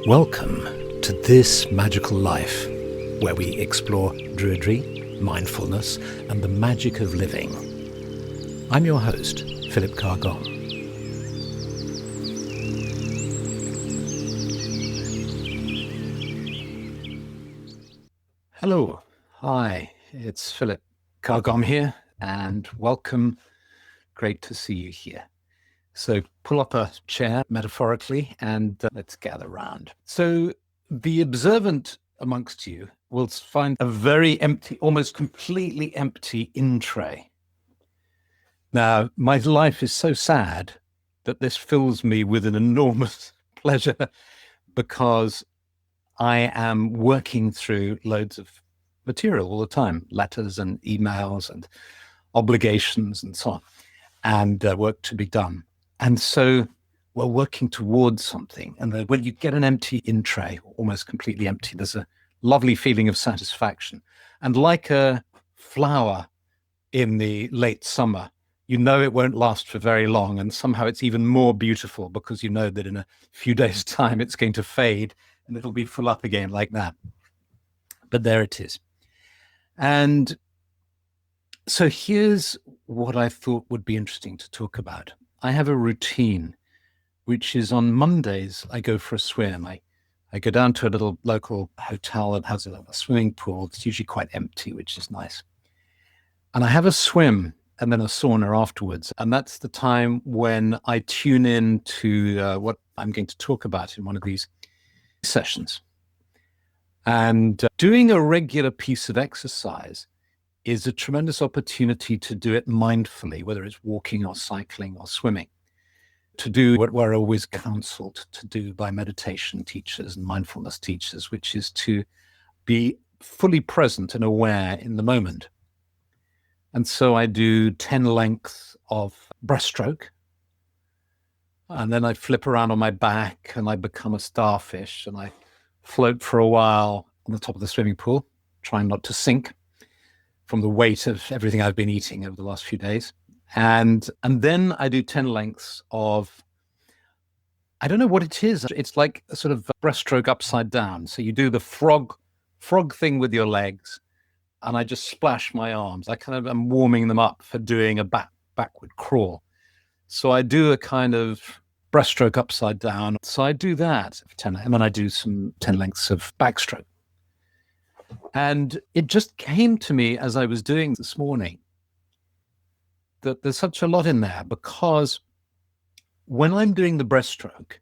Welcome to This Magical Life, where we explore Druidry, mindfulness, and the magic of living. I'm your host, Philip Carr-Gomm. Hello, hi, it's Philip Carr-Gomm here, and welcome. Great to see you here. So pull up a chair, metaphorically, and let's gather round. So the observant amongst you will find a very empty, almost completely empty in-tray. Now, my life is so sad that this fills me with an enormous pleasure because I am working through loads of material all the time, letters and emails and obligations and so on, and work to be done. And so we're working towards something. And when you get an empty in-tray, almost completely empty, there's a lovely feeling of satisfaction. And like a flower in the late summer, you know it won't last for very long. And somehow it's even more beautiful because you know that in a few days' time, it's going to fade and it'll be full up again like that. But there it is. And so here's what I thought would be interesting to talk about. I have a routine, which is on Mondays, I go for a swim. I go down to a little local hotel that has a swimming pool. It's usually quite empty, which is nice. And I have a swim and then a sauna afterwards. And that's the time when I tune in to what I'm going to talk about in one of these sessions. And doing a regular piece of exercise is a tremendous opportunity to do it mindfully, whether it's walking or cycling or swimming, to do what we're always counseled to do by meditation teachers and mindfulness teachers, which is to be fully present and aware in the moment. And so I do 10 lengths of breaststroke, and then I flip around on my back and I become a starfish and I float for a while on the top of the swimming pool, trying not to sink from the weight of everything I've been eating over the last few days. And then I do 10 lengths of, I don't know what it is. It's like a sort of breaststroke upside down. So you do the frog thing with your legs, and I just splash my arms. I kind of am warming them up for doing a backward crawl. So I do a kind of breaststroke upside down. So I do that for 10, and then I do some 10 lengths of backstroke. And it just came to me as I was doing this morning that there's such a lot in there, because when I'm doing the breaststroke,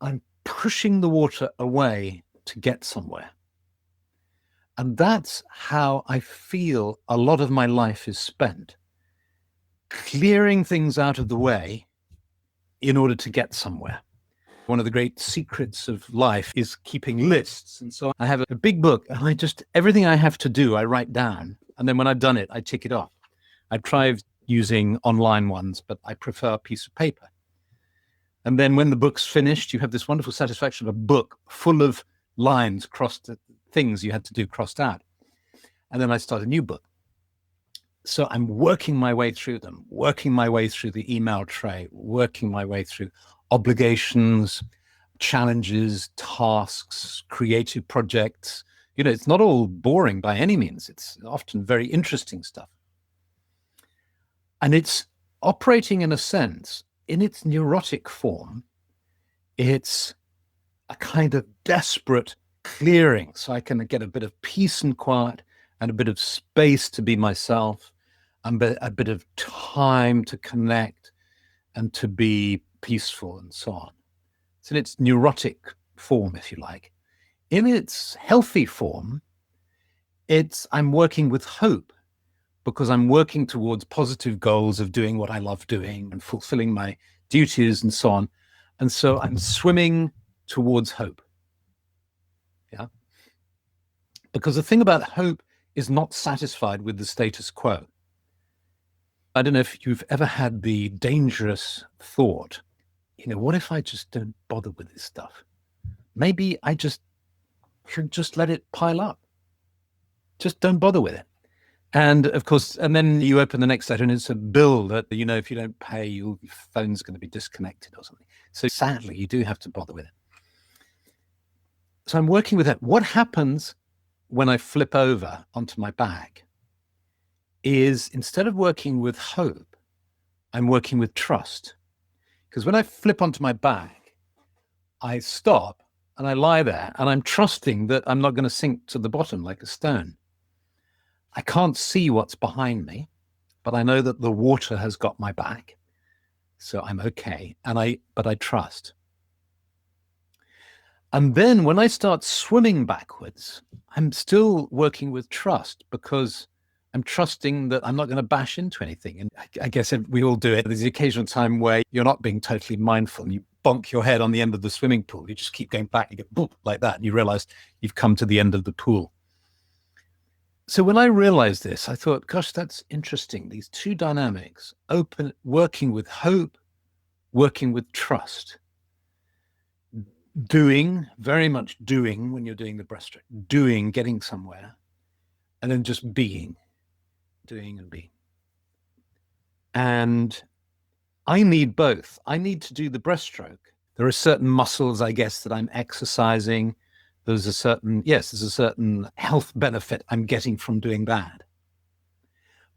I'm pushing the water away to get somewhere. And that's how I feel a lot of my life is spent, clearing things out of the way in order to get somewhere. One of the great secrets of life is keeping lists. And so I have a big book, and everything I have to do, I write down. And then when I've done it, I tick it off. I've tried using online ones, but I prefer a piece of paper. And then when the book's finished, you have this wonderful satisfaction of a book full of lines crossed, things you had to do crossed out. And then I start a new book. So I'm working my way through them, working my way through the email tray, working my way through obligations, challenges, tasks, creative projects. You know, it's not all boring by any means. It's often very interesting stuff. And it's operating, in a sense, in its neurotic form. It's a kind of desperate clearing, so I can get a bit of peace and quiet and a bit of space to be myself, and a bit of time to connect and to be peaceful and so on. It's in its neurotic form, if you like. In its healthy form, I'm working with hope, because I'm working towards positive goals of doing what I love doing and fulfilling my duties and so on. And so I'm swimming towards hope. Yeah. Because the thing about hope is not satisfied with the status quo. I don't know if you've ever had the dangerous thought, what if I just don't bother with this stuff? Maybe I should just let it pile up. Just don't bother with it. And of course, and then you open the next letter and it's a bill that, if you don't pay, your phone's going to be disconnected or something. So sadly, you do have to bother with it. So I'm working with that. What happens when I flip over onto my back is, instead of working with hope, I'm working with trust. Because when I flip onto my back, I stop and I lie there and I'm trusting that I'm not going to sink to the bottom like a stone. I can't see what's behind me, but I know that the water has got my back, so I'm okay. But I trust. And then when I start swimming backwards, I'm still working with trust, because I'm trusting that I'm not going to bash into anything. And I guess we all do it. There's the occasional time where you're not being totally mindful and you bonk your head on the end of the swimming pool. You just keep going back, you get boop like that, and you realize you've come to the end of the pool. So when I realized this, I thought, gosh, that's interesting. These two dynamics, working with hope, working with trust. Doing, very much doing when you're doing the breaststroke, doing, getting somewhere, and then just being, doing and being. And I need both. I need to do the breaststroke. There are certain muscles, I guess, that I'm exercising. There's a certain health benefit I'm getting from doing that.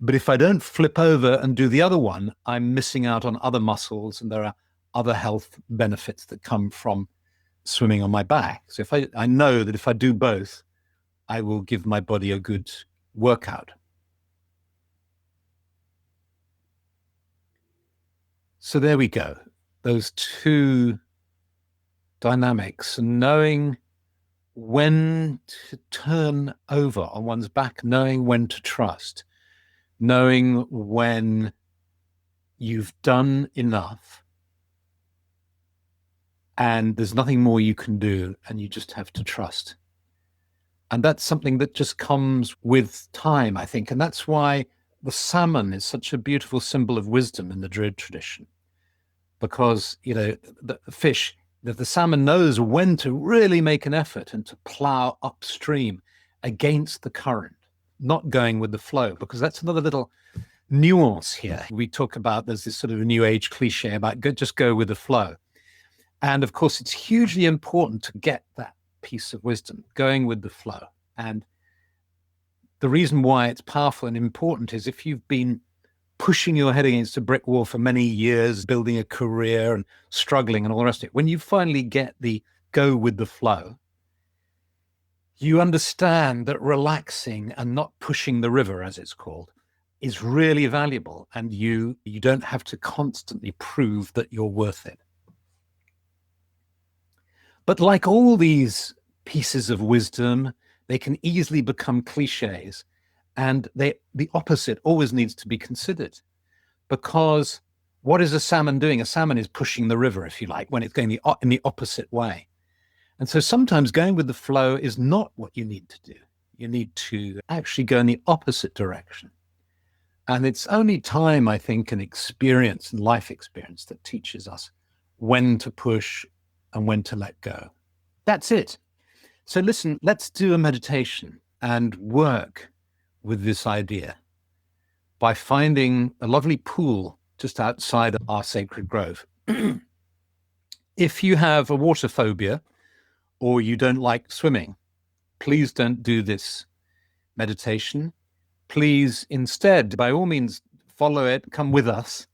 But if I don't flip over and do the other one, I'm missing out on other muscles, and there are other health benefits that come from swimming on my back. So if I know that if I do both, I will give my body a good workout. So there we go. Those two dynamics, and knowing when to turn over on one's back, knowing when to trust, knowing when you've done enough and there's nothing more you can do, and you just have to trust. And that's something that just comes with time, I think. And that's why the salmon is such a beautiful symbol of wisdom in the Druid tradition. Because, the fish, that the salmon knows when to really make an effort and to plow upstream against the current, not going with the flow. Because that's another little nuance here. We talk about, there's this sort of new age cliche about just go with the flow. And of course, it's hugely important to get that piece of wisdom, going with the flow. And the reason why it's powerful and important is, if you've been pushing your head against a brick wall for many years, building a career and struggling and all the rest of it, when you finally get the go with the flow, you understand that relaxing and not pushing the river, as it's called, is really valuable. And you don't have to constantly prove that you're worth it. But like all these pieces of wisdom, they can easily become cliches, and the opposite always needs to be considered. Because what is a salmon doing? A salmon is pushing the river, if you like, when it's going in the opposite way. And so sometimes going with the flow is not what you need to do. You need to actually go in the opposite direction. And it's only time, I think, and experience and life experience that teaches us when to push and when to let go. That's it. So listen, let's do a meditation and work with this idea by finding a lovely pool just outside of our sacred grove. If you have a water phobia or you don't like swimming, please don't do this meditation. Please instead, by all means, follow it, come with us.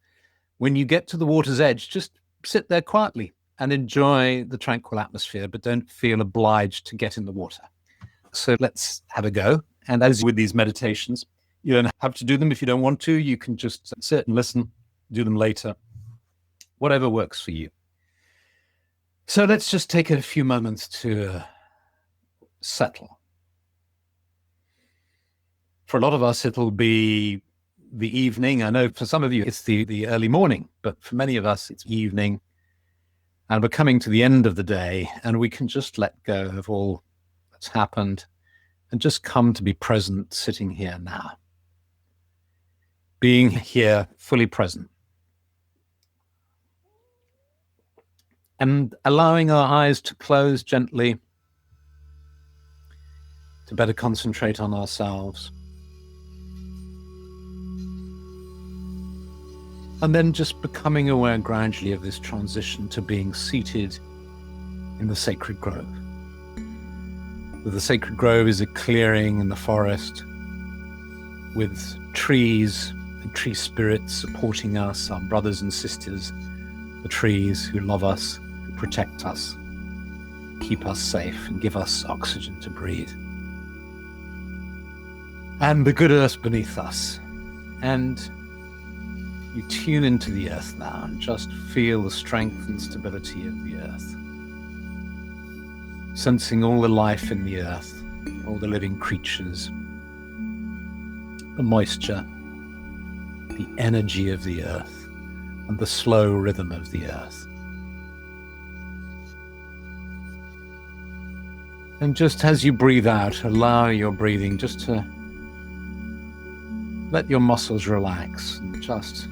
When you get to the water's edge, just sit there quietly and enjoy the tranquil atmosphere, but don't feel obliged to get in the water. So let's have a go. And as with these meditations, you don't have to do them if you don't want to. You can just sit and listen, do them later, whatever works for you. So let's just take a few moments to settle. For a lot of us, it'll be the evening. I know for some of you, it's the early morning, but for many of us, it's evening. And we're coming to the end of the day, and we can just let go of all that's happened and just come to be present, sitting here now. Being here, fully present. And allowing our eyes to close gently to better concentrate on ourselves. And then just becoming aware gradually of this transition to being seated in the sacred grove. The sacred grove is a clearing in the forest with trees and tree spirits supporting us, our brothers and sisters, the trees who love us, who protect us, keep us safe and give us oxygen to breathe. And the good earth beneath us. And you tune into the earth now and just feel the strength and stability of the earth. Sensing all the life in the earth, all the living creatures, the moisture, the energy of the earth, and the slow rhythm of the earth. And just as you breathe out, allow your breathing just to let your muscles relax and just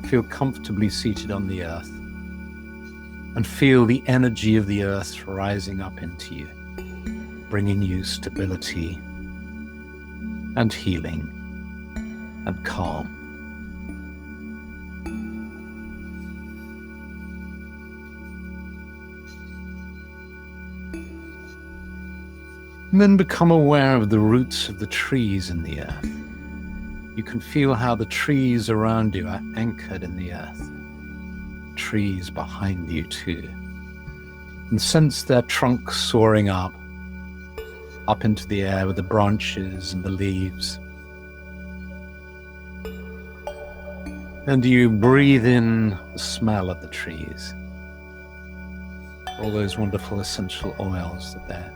feel comfortably seated on the earth. And feel the energy of the earth rising up into you, bringing you stability and healing and calm. And then become aware of the roots of the trees in the earth. You can feel how the trees around you are anchored in the earth. Trees behind you too. And sense their trunks soaring up into the air with the branches and the leaves. And you breathe in the smell of the trees. All those wonderful essential oils that they're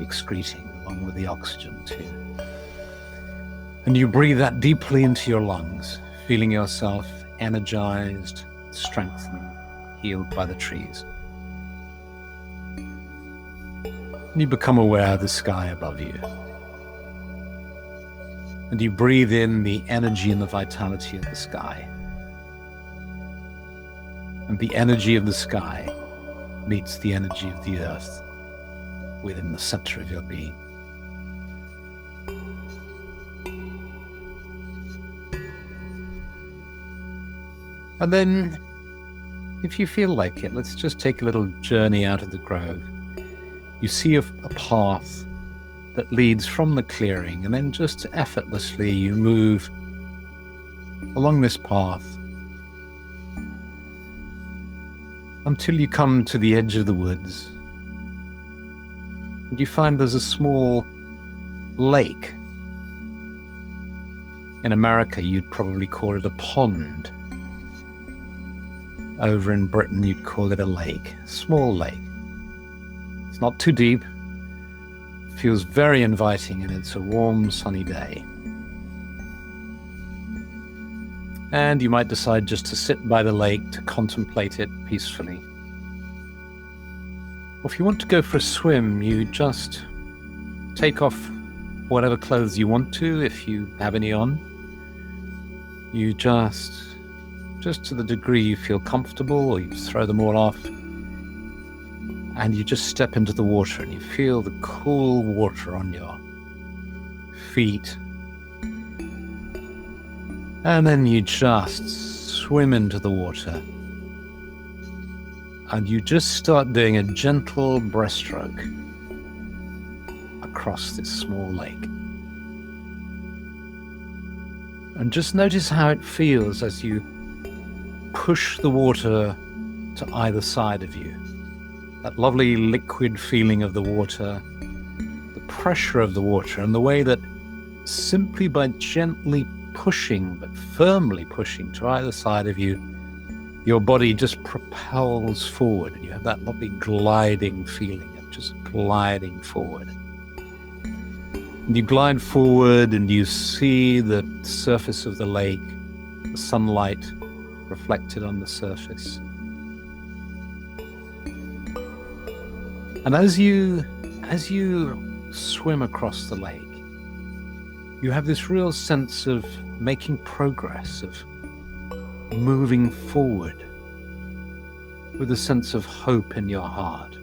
excreting along with the oxygen too. And you breathe that deeply into your lungs, feeling yourself energized, strengthened, healed by the trees. And you become aware of the sky above you. And you breathe in the energy and the vitality of the sky. And the energy of the sky meets the energy of the earth within the center of your being. And then, if you feel like it, let's just take a little journey out of the grove. You see a path that leads from the clearing, and then just effortlessly you move along this path until you come to the edge of the woods. And you find there's a small lake. In America, you'd probably call it a pond. Over in Britain, you'd call it a lake, small lake. It's not too deep, feels very inviting, and it's a warm, sunny day. And you might decide just to sit by the lake to contemplate it peacefully. Or if you want to go for a swim, you just take off whatever clothes you want to, if you have any on. You just to the degree you feel comfortable, or you throw them all off, and you just step into the water and you feel the cool water on your feet, and then you just swim into the water and you just start doing a gentle breaststroke across this small lake. And just notice how it feels as you push the water to either side of you. That lovely liquid feeling of the water, the pressure of the water, and the way that simply by gently pushing, but firmly pushing to either side of you, your body just propels forward, and you have that lovely gliding feeling of just gliding forward. And you glide forward and you see the surface of the lake, the sunlight reflected on the surface. And as you swim across the lake, you have this real sense of making progress, of moving forward with a sense of hope in your heart.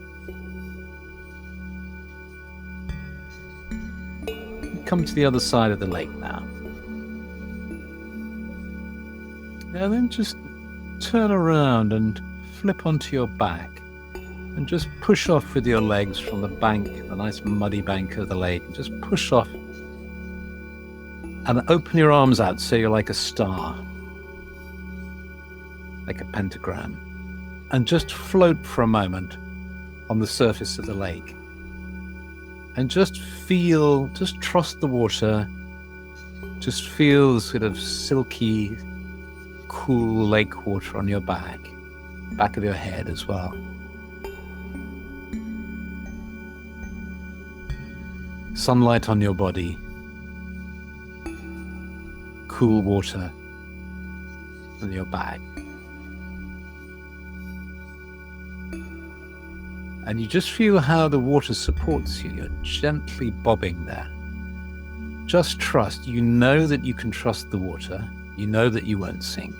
You come to the other side of the lake now. And then just turn around and flip onto your back and just push off with your legs from the bank, the nice muddy bank of the lake. Just push off and open your arms out so you're like a star, like a pentagram, and just float for a moment on the surface of the lake. And just trust the water, just feel sort of silky, cool lake water on your back of your head as well. Sunlight on your body, cool water on your back. And you just feel how the water supports you. You're gently bobbing there. Just trust. You know that you can trust the water. You know that you won't sink.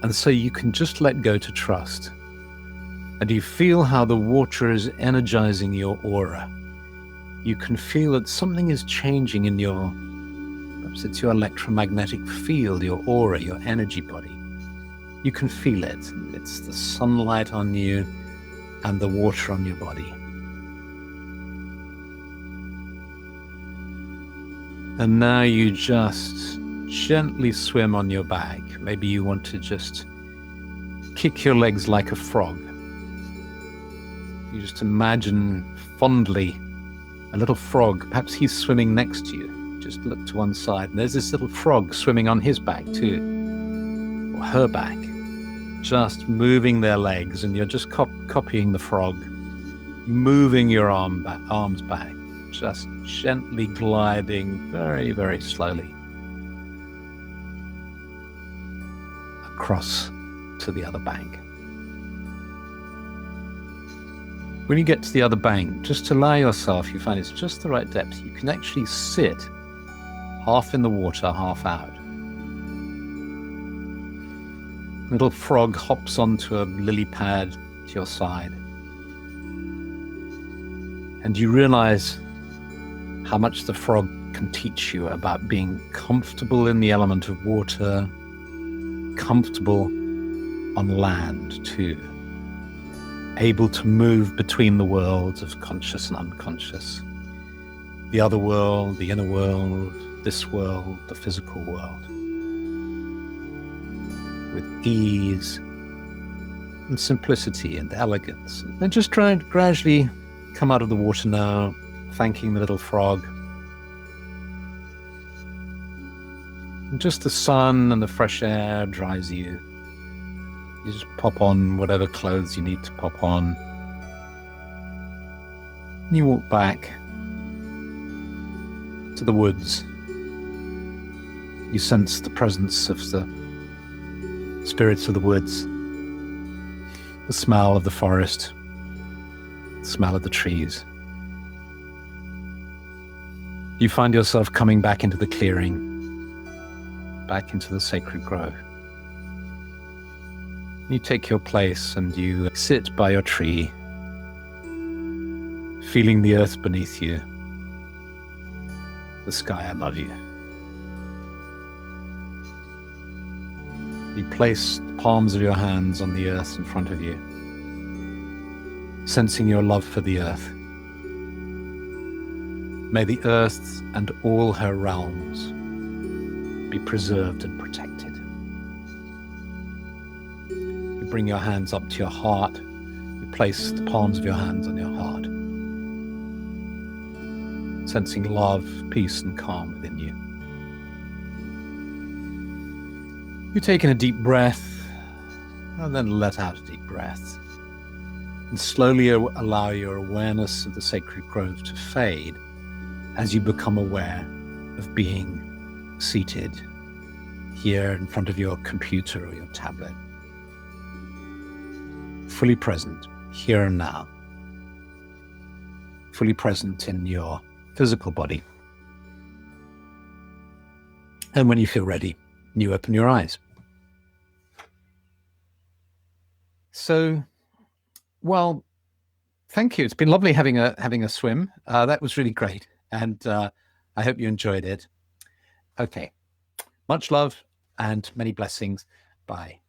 And so you can just let go to trust. And you feel how the water is energizing your aura. You can feel that something is changing in perhaps it's your electromagnetic field, your aura, your energy body. You can feel it. It's the sunlight on you and the water on your body. And now you just gently swim on your back. Maybe you want to just kick your legs like a frog. You just imagine fondly a little frog, perhaps he's swimming next to you. Just look to one side, and there's this little frog swimming on his back too, or her back. Just moving their legs, and you're just copying the frog, moving your arms back, just gently gliding very, very slowly across to the other bank. When you get to the other bank, just allow yourself, you find it's just the right depth, you can actually sit half in the water, half out. Little frog hops onto a lily pad to your side. And you realize how much the frog can teach you about being comfortable in the element of water, comfortable on land too, able to move between the worlds of conscious and unconscious, the other world, the inner world, this world, the physical world, with ease and simplicity and elegance. And then just try and gradually come out of the water now, thanking the little frog. And just the sun and the fresh air dries you. You just pop on whatever clothes you need to pop on. And you walk back to the woods. You sense the presence of the spirits of the woods, the smell of the forest, the smell of the trees. You find yourself coming back into the clearing, back into the sacred grove. You take your place and you sit by your tree, feeling the earth beneath you, the sky above you. You place the palms of your hands on the earth in front of you, sensing your love for the earth. May the earth and all her realms be preserved and protected. You bring your hands up to your heart. You place the palms of your hands on your heart, sensing love, peace, and calm within you. You take in a deep breath and then let out a deep breath. And slowly allow your awareness of the sacred grove to fade as you become aware of being seated here in front of your computer or your tablet. Fully present, here and now. Fully present in your physical body. And when you feel ready, you open your eyes. So, well, thank you. It's been lovely having a swim. That was really great. And I hope you enjoyed it. Okay. Much love and many blessings. Bye.